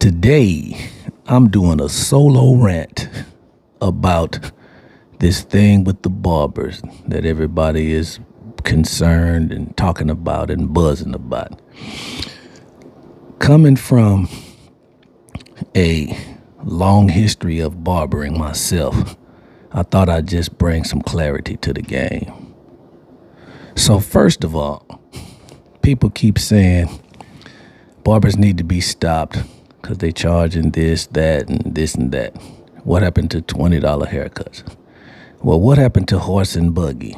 Today, I'm doing a solo rant about this thing with the barbers that everybody is concerned and talking about and buzzing about. Coming from a long history of barbering myself, I thought I'd just bring some clarity to the game. So first of all, people keep saying barbers need to be stopped because they charging this, that, and this and that. What happened to $20 haircuts? Well, what happened to horse and buggy?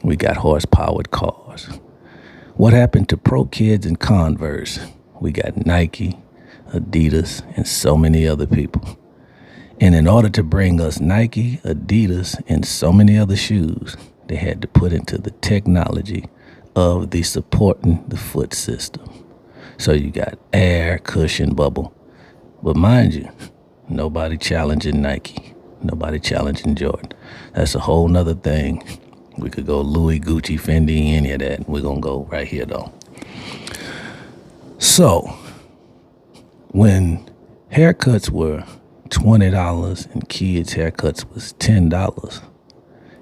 We got horse-powered cars. What happened to Pro Kids and Converse? We got Nike, Adidas, and so many other people. And in order to bring us Nike, Adidas, and so many other shoes, they had to put into the technology of the supporting the foot system. So you got air, cushion, bubble. But mind you, nobody challenging Nike. Nobody challenging Jordan. That's a whole nother thing. We could go Louis, Gucci, Fendi, any of that. We're going to go right here, though. So, when haircuts were $20 and kids' haircuts was $10,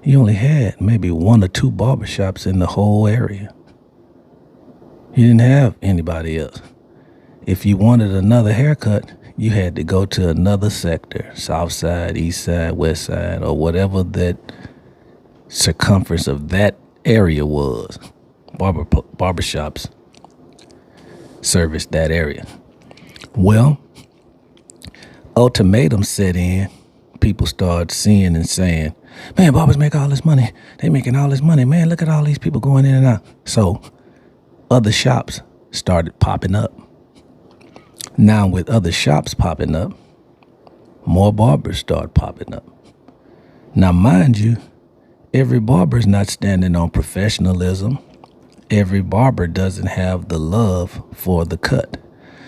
you only had maybe one or two barbershops in the whole area. You didn't have anybody else. If you wanted another haircut, you had to go to another sector, south side, east side, west side, or whatever that circumference of that area was. Barbershops serviced that area. Well, ultimatum set in. People started seeing and saying, man, barbers make all this money. They making all this money. Man, look at all these people going in and out. So other shops started popping up. Now with other shops popping up, more barbers start popping up. Now mind you, every barber is not standing on professionalism. Every barber doesn't have the love for the cut.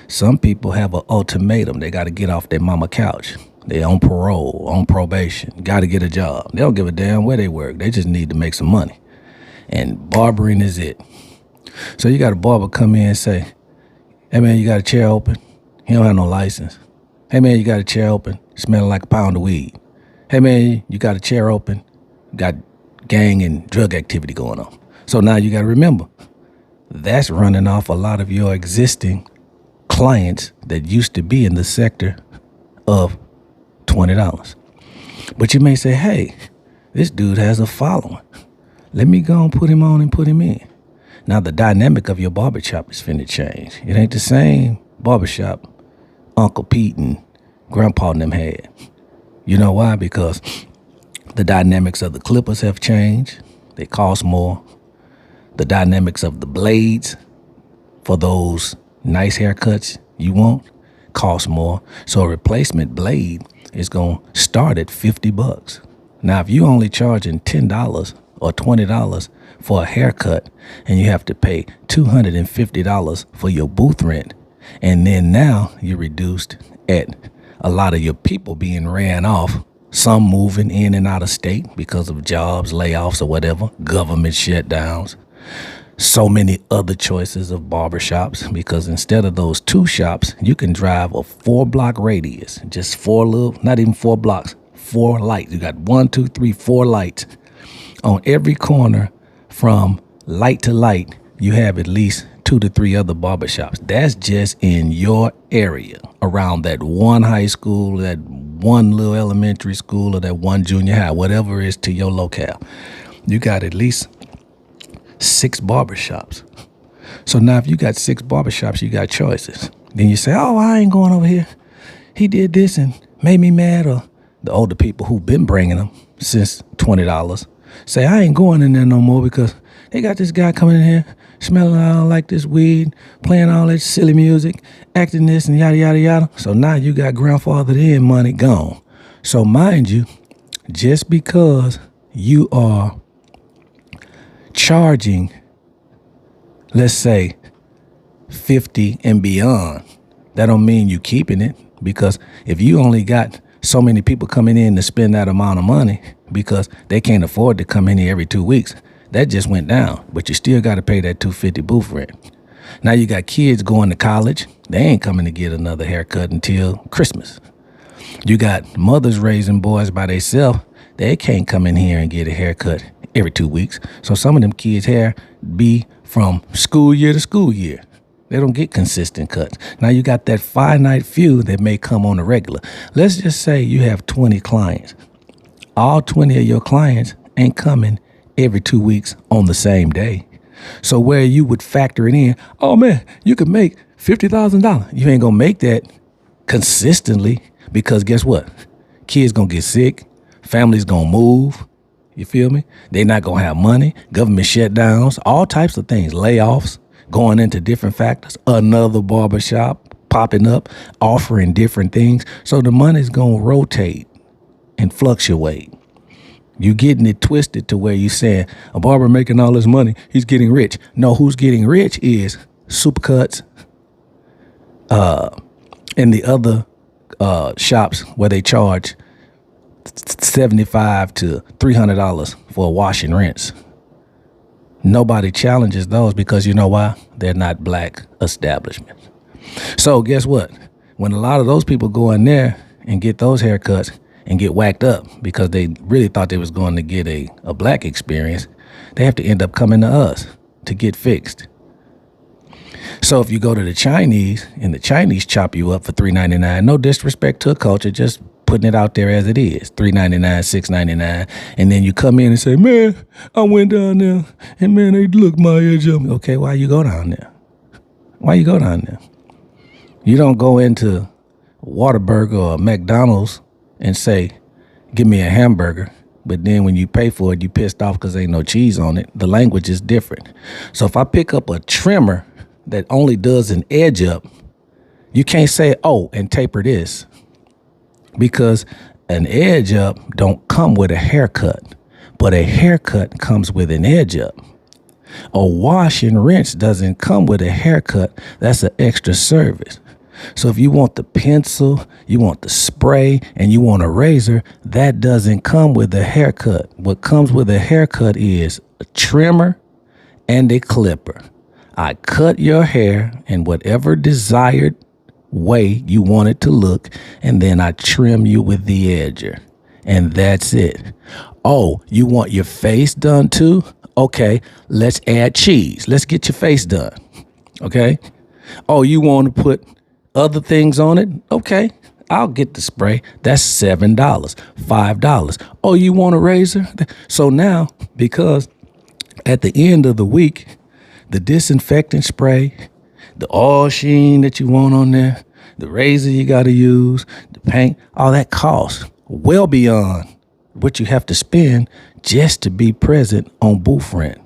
Some people have an ultimatum. They got to get off their mama couch. They on parole, on probation, got to get a job. They don't give a damn where they work. They just need to make some money. And barbering is it. So you got a barber come in and say, hey man, you got a chair open? He don't have no license. Hey man, you got a chair open? Smelling like a pound of weed. Hey man, you got a chair open? Got gang and drug activity going on. So now you got to remember, that's running off a lot of your existing clients that used to be in the sector of $20. But you may say, hey, this dude has a following. Let me go and put him on and put him in. Now the dynamic of your barbershop is finna change. It ain't the same barbershop Uncle Pete and Grandpa and them had. You know why? Because the dynamics of the clippers have changed. They cost more. The dynamics of the blades for those nice haircuts you want cost more. So a replacement blade is going to start at $50. Now, if you only charging $10 or $20 for a haircut and you have to pay $250 for your booth rent, and then now you're reduced at a lot of your people being ran off, some moving in and out of state because of jobs, layoffs, or whatever, government shutdowns. So many other choices of barbershops, because instead of those two shops, you can drive a 4-block radius, just not even 4 blocks, 4 lights. You got 1, 2, 3, 4 lights on every corner. From light to light, you have at least 2 to 3 other barbershops. That's just in your area, around that one high school, that one little elementary school, or that one junior high, whatever it is to your locale. You got at least 6 barbershops. So now if you got 6 barbershops, you got choices. Then you say, oh, I ain't going over here. He did this and made me mad. Or the older people who've been bringing them since $20 say, I ain't going in there no more because they got this guy coming in here smelling all like this weed, playing all that silly music, acting this and yada, yada, yada. So now you got grandfathered in money gone. So mind you, just because you are charging, let's say, 50 and beyond, that don't mean you keeping it. Because if you only got so many people coming in to spend that amount of money because they can't afford to come in here every 2 weeks, that just went down. But you still got to pay that $250 booth rent. Now you got kids going to college. They ain't coming to get another haircut until Christmas. You got mothers raising boys by themselves. They can't come in here and get a haircut every 2 weeks. So some of them kids' hair be from school year to school year. They don't get consistent cuts. Now you got that finite few that may come on a regular. Let's just say you have 20 clients. All 20 of your clients ain't coming every 2 weeks on the same day. So where you would factor it in, oh man, you could make $50,000. You ain't gonna make that consistently because guess what? Kids gonna get sick. Families gonna move. You feel me? They not gonna have money. Government shutdowns, all types of things, layoffs, going into different factors. Another barbershop popping up, offering different things. So the money's gonna rotate and fluctuate. You getting it twisted to where you saying a barber making all this money, he's getting rich. No, who's getting rich is Supercuts, and the other shops where they charge $75 to $300 for a wash and rinse. Nobody challenges those because you know why? They're not black establishments. So guess what? When a lot of those people go in there and get those haircuts and get whacked up because they really thought they was going to get a black experience, they have to end up coming to us to get fixed. So if you go to the Chinese and the Chinese chop you up for $3.99, no disrespect to a culture, just putting it out there as it is, $3.99, $6.99, and then you come in and say, man, I went down there and man, they looked my edge up. Okay, why you go down there? Why you go down there? You don't go into Whataburger or McDonald's and say, give me a hamburger. But then when you pay for it, you pissed off because ain't no cheese on it. The language is different. So if I pick up a trimmer that only does an edge up, you can't say, oh, and taper this. Because an edge up don't come with a haircut. But a haircut comes with an edge up. A wash and rinse doesn't come with a haircut. That's an extra service. So if you want the pencil, you want the spray, and you want a razor, that doesn't come with a haircut. What comes with a haircut is a trimmer and a clipper. I cut your hair in whatever desired way you want it to look, and then I trim you with the edger. And that's it. Oh, you want your face done too? Okay, let's add cheese. Let's get your face done. Okay? Oh, you want to put other things on it? Okay, I'll get the spray. That's $7, $5. Oh, you want a razor? So now, because at the end of the week, the disinfectant spray, the oil sheen that you want on there, the razor you got to use, the paint, all that costs well beyond what you have to spend just to be present on booth rent.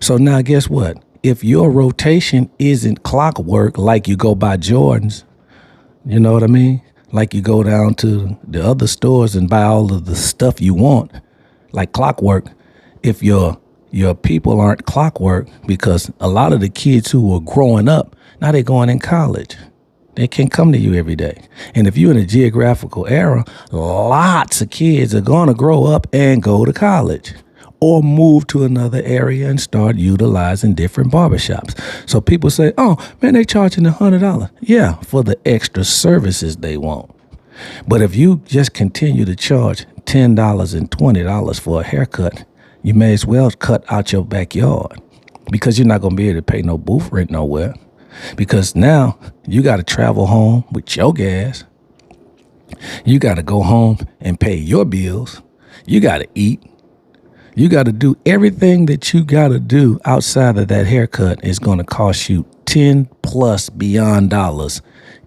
So now guess what? If your rotation isn't clockwork, like you go buy Jordans, you know what I mean? Like you go down to the other stores and buy all of the stuff you want, like clockwork. If your people aren't clockwork, because a lot of the kids who are growing up, now they're going in college. They can't come to you every day. And if you're in a geographical era, lots of kids are going to grow up and go to college or move to another area and start utilizing different barbershops. So people say, oh, man, they charging $100. Yeah, for the extra services they want. But if you just continue to charge $10 and $20 for a haircut, you may as well cut out your backyard because you're not going to be able to pay no booth rent nowhere. Because now you got to travel home with your gas. You got to go home and pay your bills. You got to eat. You got to do everything that you got to do outside of that haircut is going to cost you 10 plus beyond dollars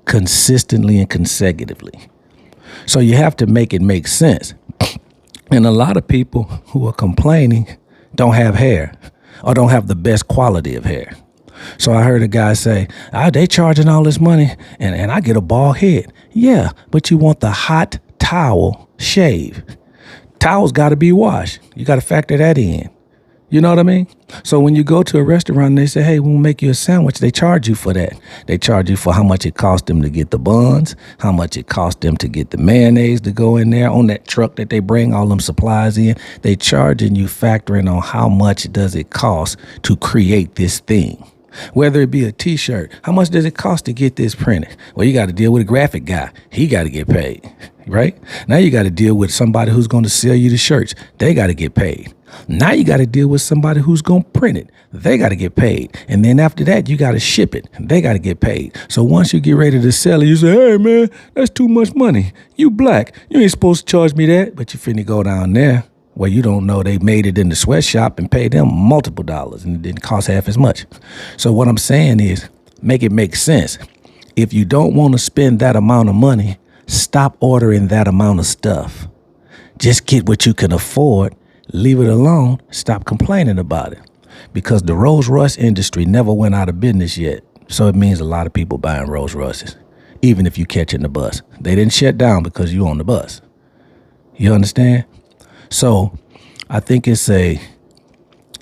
consistently and consecutively. So you have to make it make sense. And a lot of people who are complaining don't have hair or don't have the best quality of hair. So I heard a guy say, they charging all this money and I get a bald head. Yeah, but you want the hot towel shave. Towels got to be washed. You got to factor that in. You know what I mean? So when you go to a restaurant and they say, hey, we'll make you a sandwich, they charge you for that. They charge you for how much it cost them to get the buns, how much it cost them to get the mayonnaise to go in there on that truck that they bring all them supplies in. They charging you factoring on how much does it cost to create this thing. Whether it be a t-shirt, how much does it cost to get this printed? Well, you got to deal with a graphic guy. He got to get paid, right? Now you got to deal with somebody who's going to sell you the shirts. They got to get paid. Now you got to deal with somebody who's going to print it. They got to get paid. And then after that, you got to ship it. They got to get paid. So once you get ready to sell it, you say, hey, man, that's too much money. You black. You ain't supposed to charge me that. But you finna go down there where you don't know they made it in the sweatshop and paid them multiple dollars and it didn't cost half as much. So what I'm saying is make it make sense. If you don't want to spend that amount of money, stop ordering that amount of stuff. Just get what you can afford. Leave it alone. Stop complaining about it. Because the Rolls Royce industry never went out of business yet. So it means a lot of people buying Rolls Royces, even if you catching the bus. They didn't shut down because you on the bus. You understand? So I think it's a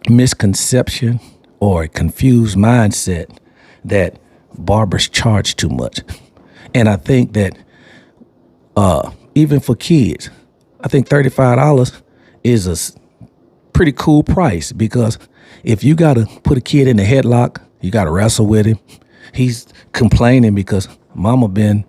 misconception or a confused mindset that barbers charge too much. And I think that even for kids, I think $35 is a pretty cool price, because if you got to put a kid in a headlock, you got to wrestle with him. He's complaining because mama been,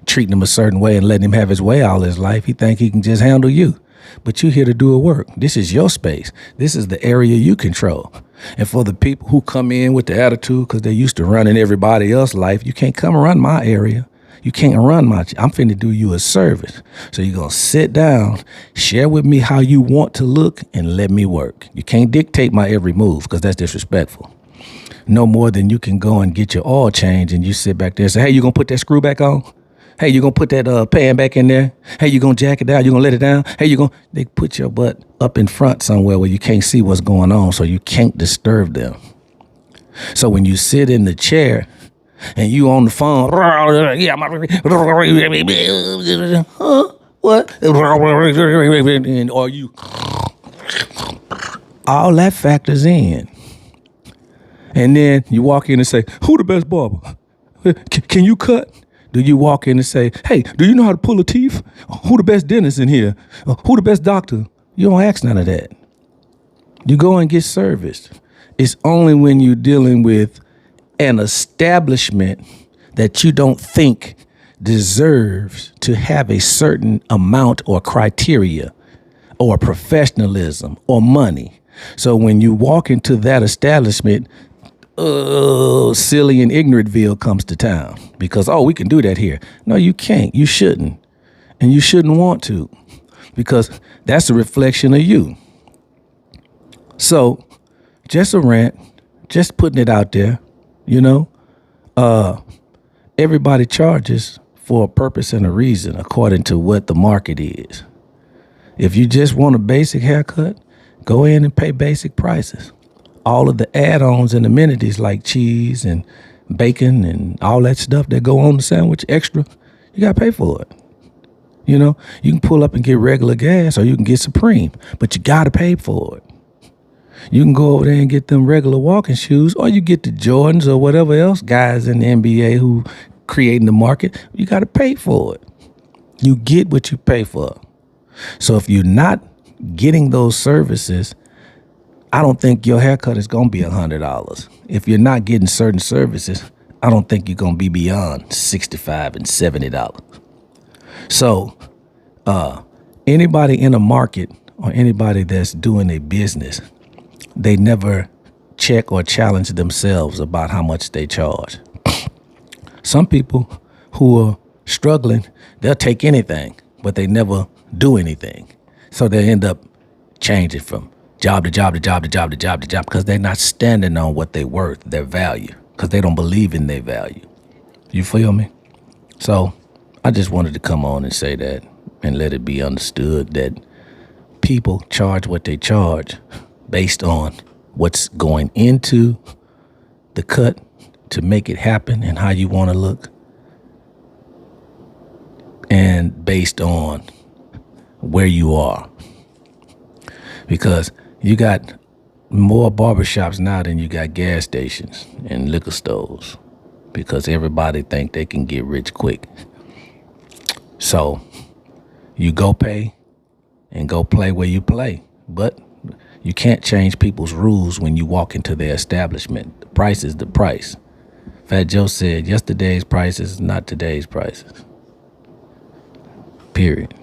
treating him a certain way and letting him have his way all his life. He think he can just handle you. But you're here to do a work. This is your space. This is the area you control. And for the people who come in with the attitude because they're used to running everybody else's life, you can't come run my area. You can't run I'm finna do you a service. So you're going to sit down, share with me how you want to look, and let me work. You can't dictate my every move because that's disrespectful. No more than you can go and get your oil change and you sit back there and say, hey, you going to put that screw back on? Hey, you going to put that pan back in there? Hey, you going to jack it down? You going to let it down? Hey, they put your butt up in front somewhere where you can't see what's going on, so you can't disturb them. So when you sit in the chair and you on the phone, yeah, what? Or you, all that factors in. And then you walk in and say, who the best barber? Can you cut? Do you walk in and say, hey, do you know how to pull a teeth? Who the best dentist in here? Who the best doctor? You don't ask none of that. You go and get serviced. It's only when you're dealing with an establishment that you don't think deserves to have a certain amount or criteria or professionalism or money. So when you walk into that establishment, silly and ignorantville comes to town because, we can do that here. No, you can't. You shouldn't. And you shouldn't want to, because that's a reflection of you. So just a rant, just putting it out there, everybody charges for a purpose and a reason according to what the market is. If you just want a basic haircut, go in and pay basic prices. All of the add-ons and amenities like cheese and bacon and all that stuff that go on the sandwich extra, you got to pay for it. You can pull up and get regular gas or you can get Supreme, but you got to pay for it. You can go over there and get them regular walking shoes, or you get the Jordans or whatever else guys in the NBA who creating the market. You got to pay for it. You get what you pay for. So if you're not getting those services, I don't think your haircut is going to be $100. If you're not getting certain services, I don't think you're going to be beyond $65 and $70. So anybody in a market or anybody that's doing a business, they never check or challenge themselves about how much they charge. Some people who are struggling, they'll take anything, but they never do anything. So they end up changing from job to job to job to job to job to job because they're not standing on what they're worth, their value, because they don't believe in their value. You feel me? So I just wanted to come on and say that and let it be understood that people charge what they charge based on what's going into the cut to make it happen and how you want to look, and based on where you are. Because you got more barbershops now than you got gas stations and liquor stores, because everybody think they can get rich quick. So you go pay and go play where you play, but you can't change people's rules when you walk into their establishment. Price is the price. Fat Joe said, yesterday's prices is not today's prices. Period.